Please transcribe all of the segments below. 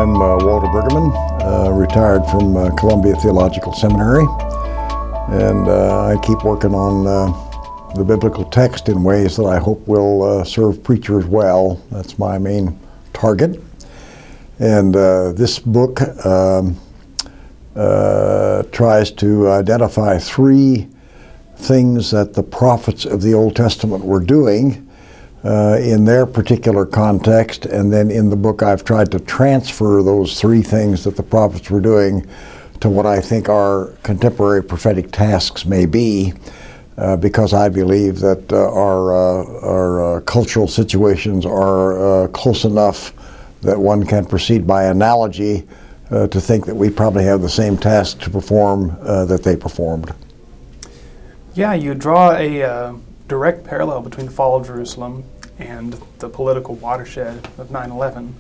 I'm Walter Brueggemann, retired from Columbia Theological Seminary, and I keep working on the biblical text in ways that I hope will serve preachers well. That's my main target. And this book tries to identify three things that the prophets of the Old Testament were doing in their particular context, and then in the book I've tried to transfer those three things that the prophets were doing to what I think our contemporary prophetic tasks may be, because I believe that our cultural situations are close enough that one can proceed by analogy to think that we probably have the same task to perform that they performed. Yeah, you draw a direct parallel between the fall of Jerusalem and the political watershed of 9/11.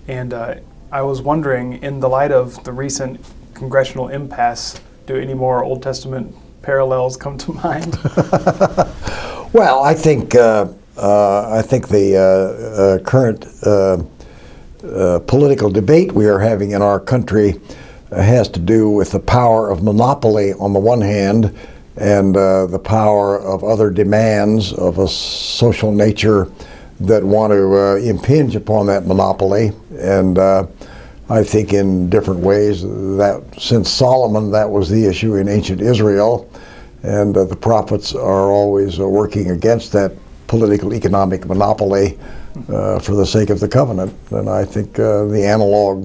And I was wondering, in the light of the recent congressional impasse, do any more Old Testament parallels come to mind? Well, I think the current political debate we are having in our country has to do with the power of monopoly on the one hand, and the power of other demands of a social nature that want to impinge upon that monopoly. And I think in different ways that since Solomon, that was the issue in ancient Israel, and the prophets are always working against that political economic monopoly for the sake of the covenant. And I think the analog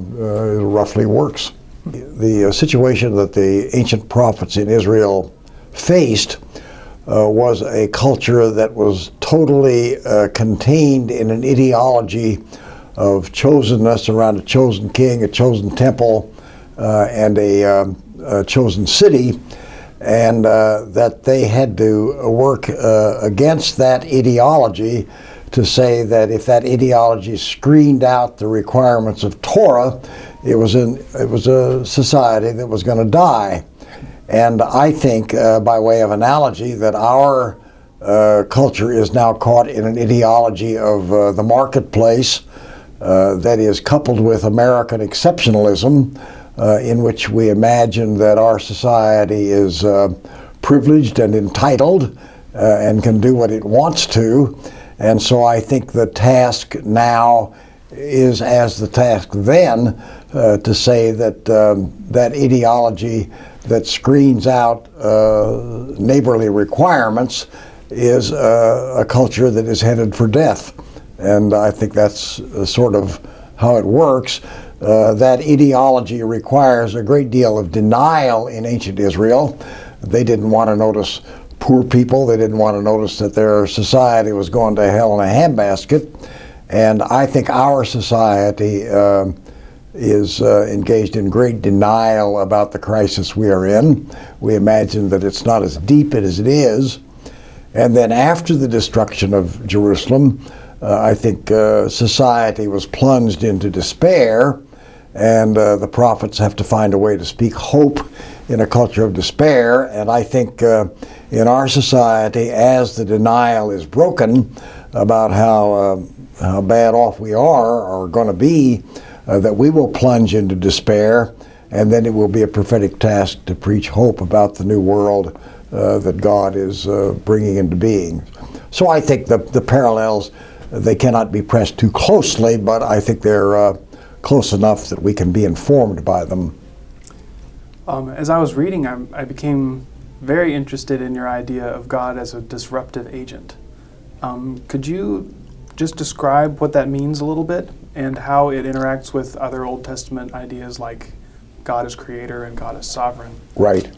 roughly works. The situation that the ancient prophets in Israel faced was a culture that was totally contained in an ideology of chosenness around a chosen king, a chosen temple, and a chosen city, and that they had to work against that ideology to say that if that ideology screened out the requirements of Torah, it was a society that was going to die. And I think, by way of analogy, that our culture is now caught in an ideology of the marketplace that is coupled with American exceptionalism, in which we imagine that our society is privileged and entitled and can do what it wants to. And so I think the task now is as the task then to say that that ideology that screens out neighborly requirements is a culture that is headed for death. And I think that's sort of how it works. That ideology requires a great deal of denial in ancient Israel. They didn't want to notice poor people. They didn't want to notice that their society was going to hell in a handbasket. And I think our society is engaged in great denial about the crisis we are in. We imagine that it's not as deep as it is. And then after the destruction of Jerusalem, I think society was plunged into despair, and the prophets have to find a way to speak hope in a culture of despair. And I think in our society, as the denial is broken about how bad off we are or going to be, that we will plunge into despair, and then it will be a prophetic task to preach hope about the new world that God is bringing into being. So I think the parallels, they cannot be pressed too closely, but I think they're close enough that we can be informed by them. As I was reading, I became very interested in your idea of God as a disruptive agent. Could you just describe what that means a little bit and how it interacts with other Old Testament ideas like God as creator and God as sovereign? Right.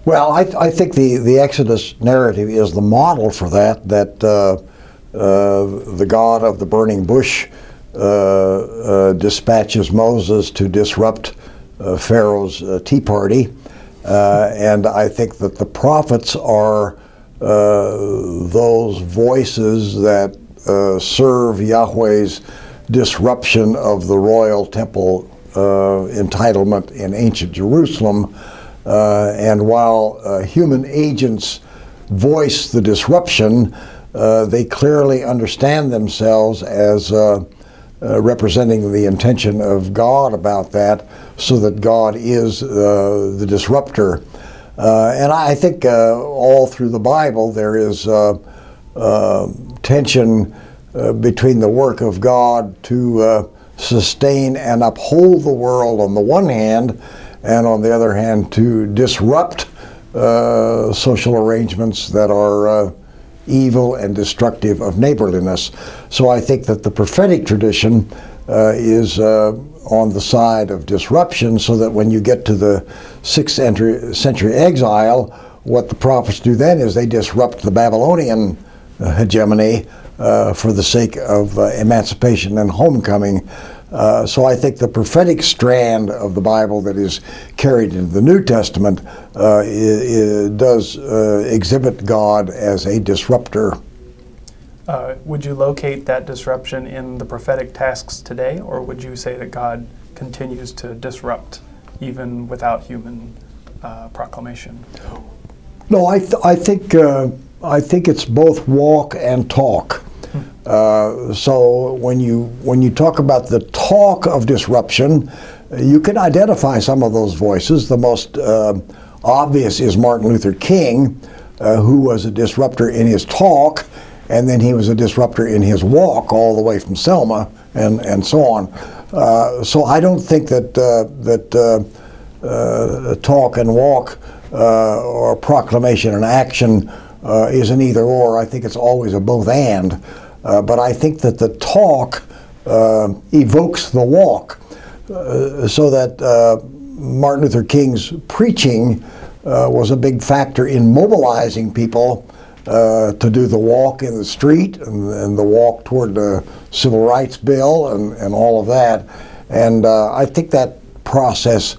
Well, I think the Exodus narrative is the model for that the God of the burning bush dispatches Moses to disrupt Pharaoh's tea party. And I think that the prophets are those voices that serve Yahweh's disruption of the royal temple entitlement in ancient Jerusalem. And while human agents voice the disruption, they clearly understand themselves as representing the intention of God about that, so that God is the disruptor. And I think all through the Bible there is tension between the work of God to sustain and uphold the world on the one hand, and on the other hand to disrupt social arrangements that are evil and destructive of neighborliness. So I think that the prophetic tradition is on the side of disruption, so that when you get to the 6th century exile, what the prophets do then is they disrupt the Babylonian hegemony for the sake of emancipation and homecoming. So I think the prophetic strand of the Bible that is carried into the New Testament does exhibit God as a disruptor. Would you locate that disruption in the prophetic tasks today, or would you say that God continues to disrupt even without human proclamation? No, I think it's both walk and talk. So when you talk about the talk of disruption, you can identify some of those voices. The most obvious is Martin Luther King, who was a disruptor in his talk, and then he was a disruptor in his walk all the way from Selma and so on. So I don't think that talk and walk or proclamation and action is an either or. I think it's always a both and. But I think that the talk evokes the walk, so that Martin Luther King's preaching was a big factor in mobilizing people to do the walk in the street and the walk toward the Civil Rights Bill and all of that. And I think that process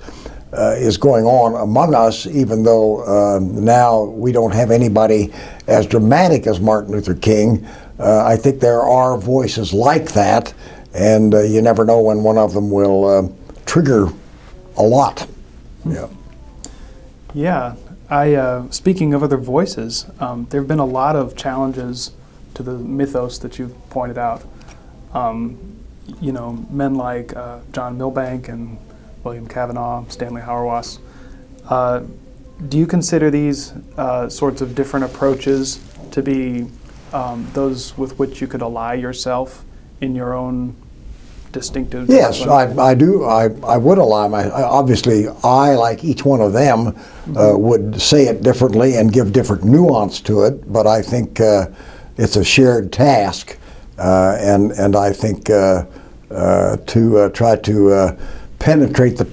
is going on among us, even though now we don't have anybody as dramatic as Martin Luther King. I think there are voices like that, and you never know when one of them will trigger a lot. Yeah. Yeah. Speaking of other voices, there have been a lot of challenges to the mythos that you've pointed out. Men like John Milbank and William Cavanaugh, Stanley Hauerwas. Do you consider these sorts of different approaches to be those with which you could ally yourself in your own distinctive? Yes, I do. I would ally obviously, I, like each one of them, would say it differently and give different nuance to it, but I think it's a shared task, and I think to try to penetrate the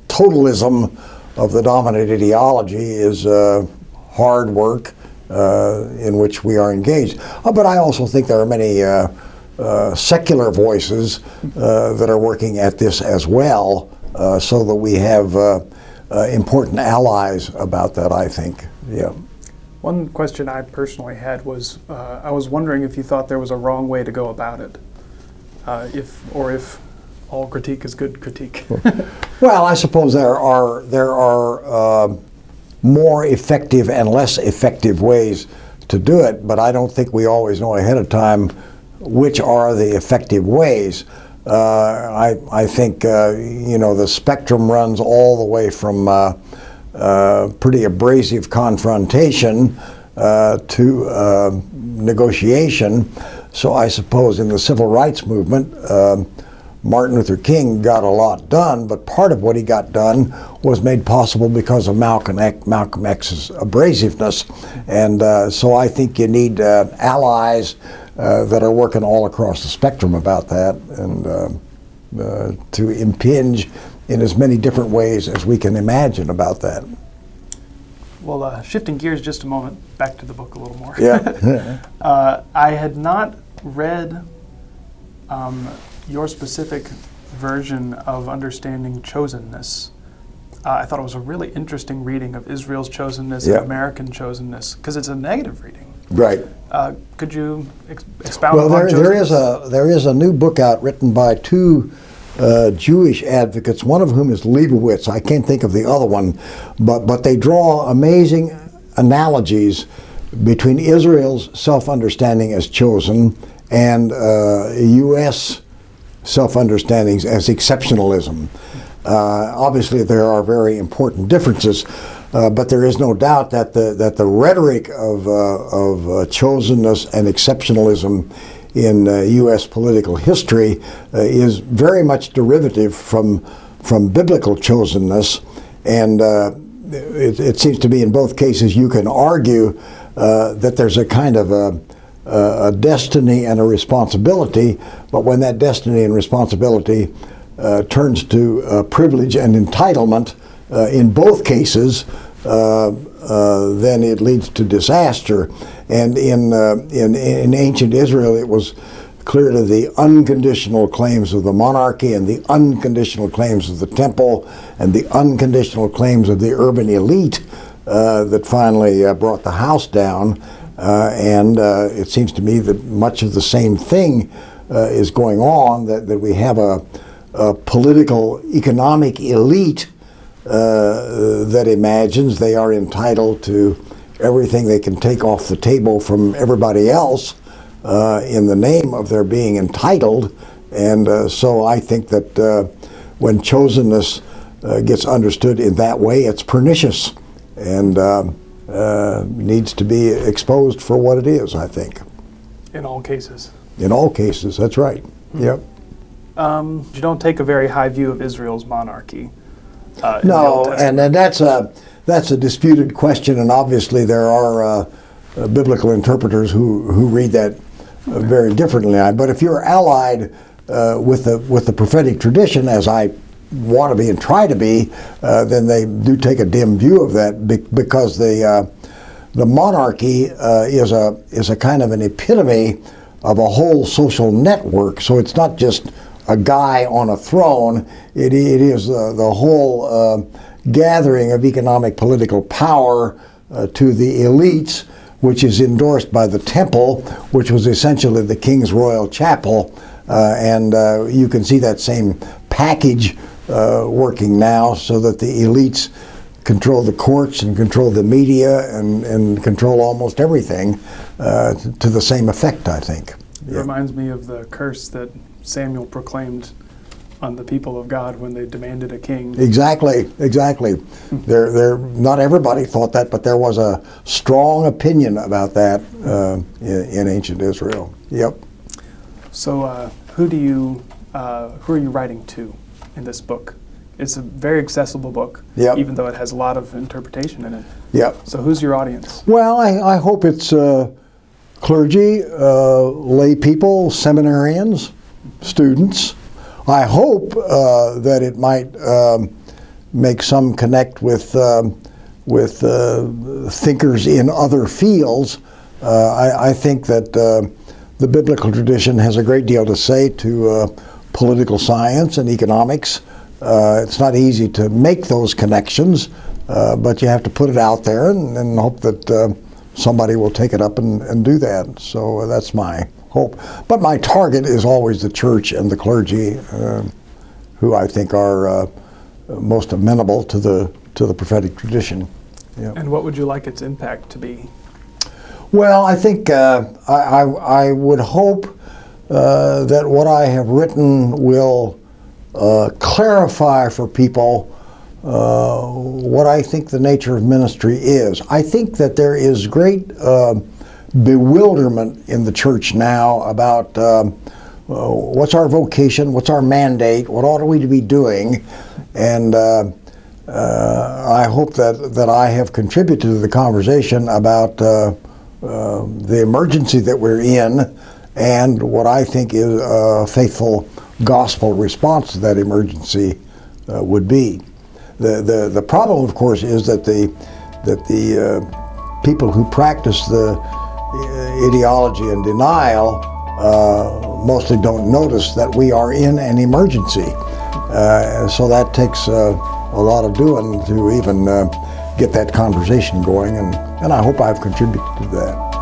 totalism of the dominant ideology is hard work in which we are engaged. But I also think there are many secular voices that are working at this as well, so that we have important allies about that, I think. Yeah. One question I personally had was, I was wondering if you thought there was a wrong way to go about it, if all critique is good critique. Well, I suppose there are more effective and less effective ways to do it, but I don't think we always know ahead of time which are the effective ways. I think the spectrum runs all the way from pretty abrasive confrontation to negotiation. So I suppose in the civil rights movement, Martin Luther King got a lot done, but part of what he got done was made possible because of Malcolm X's abrasiveness. And so I think you need allies that are working all across the spectrum about that, and to impinge in as many different ways as we can imagine about that. Well, shifting gears just a moment, back to the book a little more. Yeah. I had not read your specific version of understanding chosenness. I thought it was a really interesting reading of Israel's chosenness and American chosenness, because it's a negative reading. Right. Could you expound upon chosenness? There is a new book out written by two Jewish advocates, one of whom is Leibowitz. I can't think of the other one, but they draw amazing analogies between Israel's self-understanding as chosen and U.S. self-understandings as exceptionalism. Obviously, there are very important differences, but there is no doubt that the rhetoric of chosenness and exceptionalism in U.S. political history is very much derivative from biblical chosenness, and it seems to me in both cases you can argue that there's a kind of a destiny and a responsibility, but when that destiny and responsibility turns to privilege and entitlement in both cases, then it leads to disaster. And in ancient Israel, it was clear to the unconditional claims of the monarchy and the unconditional claims of the temple and the unconditional claims of the urban elite that finally brought the house down. And it seems to me that much of the same thing is going on, that we have a political economic elite that imagines they are entitled to everything they can take off the table from everybody else in the name of their being entitled. And so I think that when chosenness gets understood in that way, it's pernicious and needs to be exposed for what it is, I think. In all cases. In all cases, that's right. Mm-hmm. Yep. You don't take a very high view of Israel's monarchy. No, and that's a disputed question, and obviously there are biblical interpreters who read that very differently. But if you're allied with the prophetic tradition, as I want to be and try to be, then they do take a dim view of that, because the monarchy is a kind of an epitome of a whole social network. So it's not just a guy on a throne. It is the whole gathering of economic political power to the elites, which is endorsed by the temple, which was essentially the king's royal chapel. And you can see that same package working now, so that the elites control the courts and control the media and control almost everything to the same effect, I think. It reminds me of the curse that Samuel proclaimed on the people of God when they demanded a king. Exactly. There, not everybody thought that, but there was a strong opinion about that in ancient Israel. Yep. So, who are you writing to in this book? It's a very accessible book, yep, even though it has a lot of interpretation in it. Yep. So, who's your audience? Well, I hope it's clergy, lay people, seminarians, students. I hope that it might make some connect with thinkers in other fields. I think that the biblical tradition has a great deal to say to political science and economics. It's not easy to make those connections, but you have to put it out there and hope that somebody will take it up and do that. So that's my hope. But my target is always the church and the clergy, who I think are most amenable to the prophetic tradition. Yeah. And what would you like its impact to be? Well, I think I would hope that what I have written will clarify for people what I think the nature of ministry is. I think that there is great bewilderment in the church now about what's our vocation, what's our mandate, what ought we to be doing, and I hope that I have contributed to the conversation about the emergency that we're in and what I think is a faithful gospel response to that emergency would be. The problem, of course, is that the people who practice the ideology and denial mostly don't notice that we are in an emergency. So that takes a lot of doing to even get that conversation going, and I hope I've contributed to that.